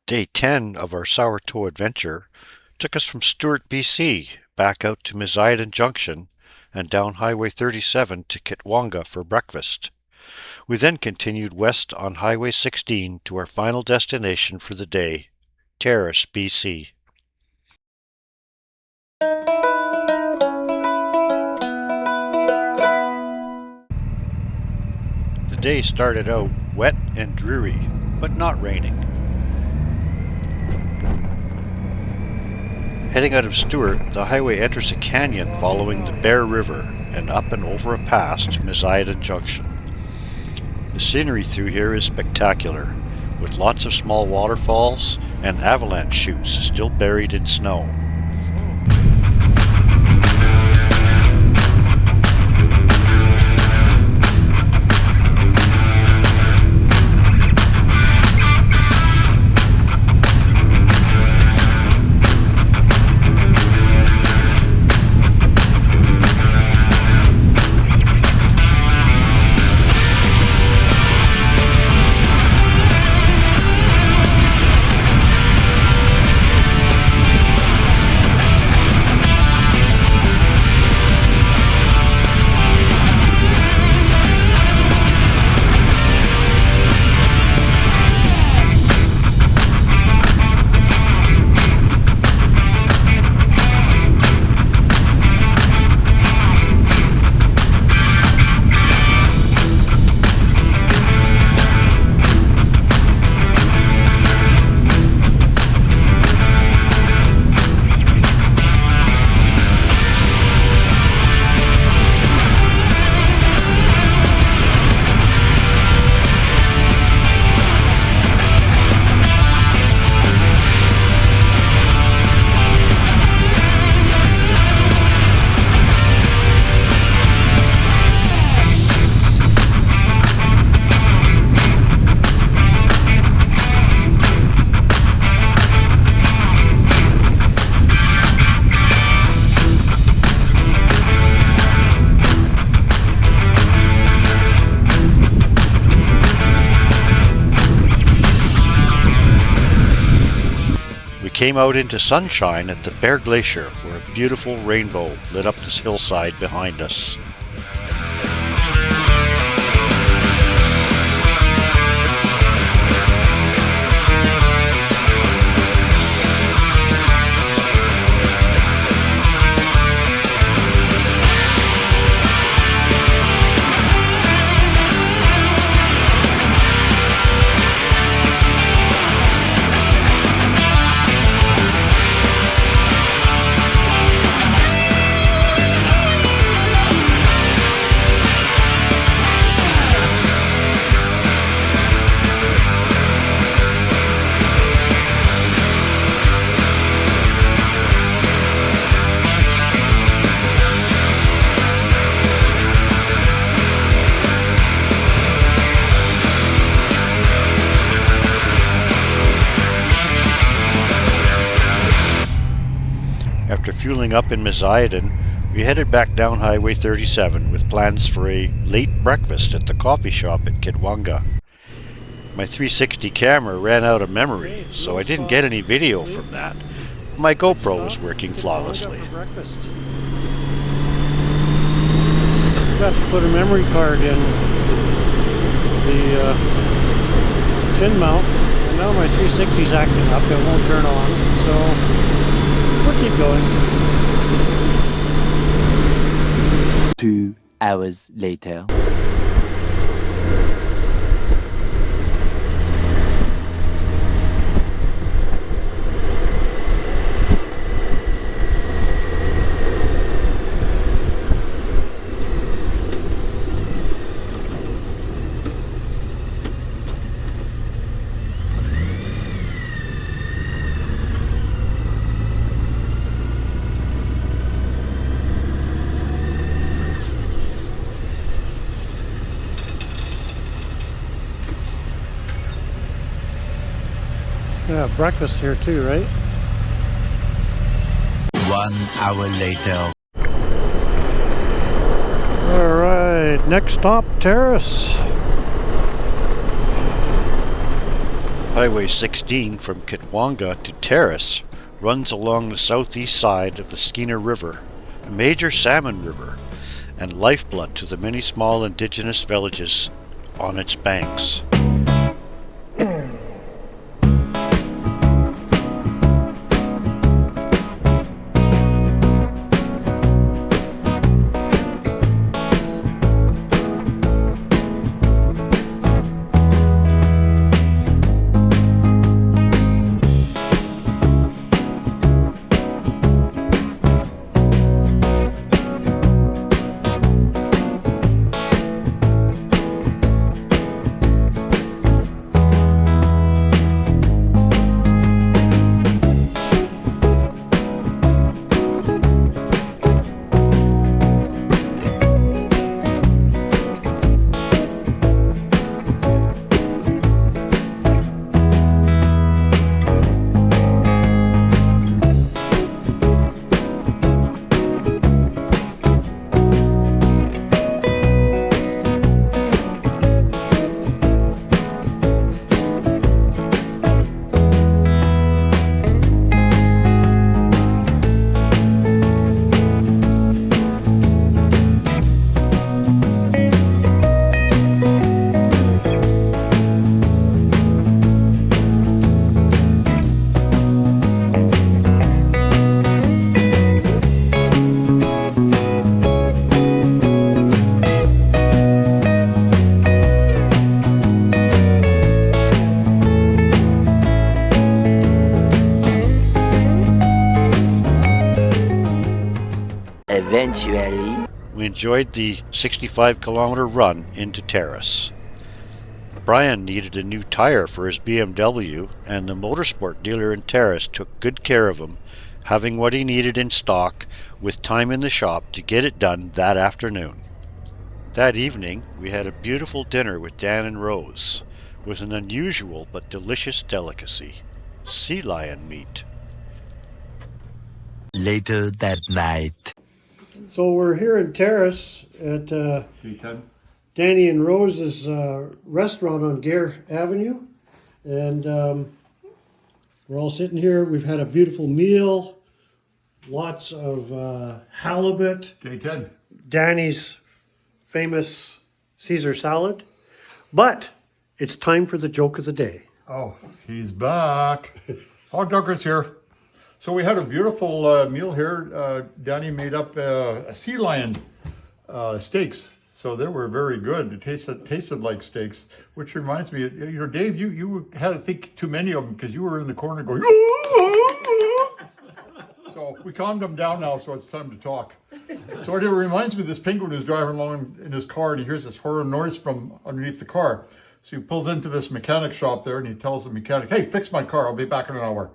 Day 10 of our Sourdough adventure took us from Stewart, BC, back out to Misiden Junction and down Highway 37 to Kitwanga for breakfast. We then continued west on Highway 16 to our final destination for the day, Terrace, BC. The day started out wet and dreary, but not raining. Heading out of Stewart, the highway enters a canyon following the Bear River and up and over a pass to Misiden Junction. The scenery through here is spectacular, with lots of small waterfalls and avalanche chutes still buried in snow. We came out into sunshine at the Bear Glacier, where a beautiful rainbow lit up this hillside behind us. After fueling up in Misiden, we headed back down Highway 37 with plans for a late breakfast at the coffee shop at Kitwanga. My 360 camera ran out of memory, so I didn't get any video from that. My GoPro was working flawlessly. Got to put a memory card in the chin mount, and now my 360's acting up. It won't turn on, so we'll keep going. 2 hours later. Yeah, breakfast here too, right? 1 hour later. Alright, next stop, Terrace. Highway 16 from Kitwanga to Terrace runs along the southeast side of the Skeena River, a major salmon river, and lifeblood to the many small indigenous villages on its banks. Eventually, We enjoyed the 65-kilometer run into Terrace. Brian needed a new tire for his BMW, and the motorsport dealer in Terrace took good care of him, having what he needed in stock with time in the shop to get it done that afternoon. That evening, we had a beautiful dinner with Dan and Rose, with an unusual but delicious delicacy, sea lion meat. later that night. So we're here in Terrace at Danny and Rose's restaurant on Gare Avenue. And we're all sitting here. We've had a beautiful meal, lots of halibut, Day 10. Danny's famous Caesar salad. But it's time for the joke of the day. Oh, he's back. Hog Dugger's here. So we had a beautiful meal here. Danny made up a sea lion steaks. So they were very good. It tasted like steaks, which reminds me, Dave, you had to think too many of them because you were in the corner going, so we calmed him down now, so it's time to talk. So it reminds me of this penguin who's driving along in his car and he hears this horror noise from underneath the car. So he pulls into this mechanic shop there and he tells the mechanic, hey, fix my car, I'll be back in an hour.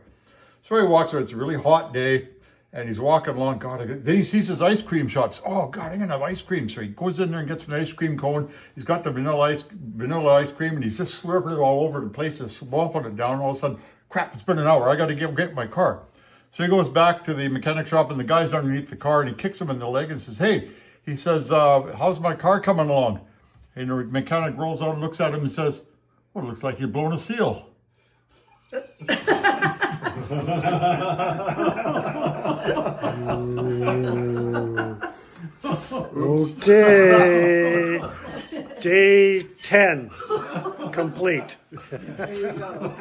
So he walks over, it's a really hot day, and he's walking along, then he sees his ice cream shops. Oh God, I'm gonna have ice cream. So he goes in there and gets an ice cream cone. He's got the vanilla ice cream, and he's just slurping it all over the place, just swamping it down. All of a sudden, crap, it's been an hour, I gotta get my car. So he goes back to the mechanic shop, and the guy's underneath the car, and he kicks him in the leg and says, hey, he says, how's my car coming along? And the mechanic rolls out and looks at him and says, well, it looks like you've blown a seal. Okay. Day 10 complete. There you go.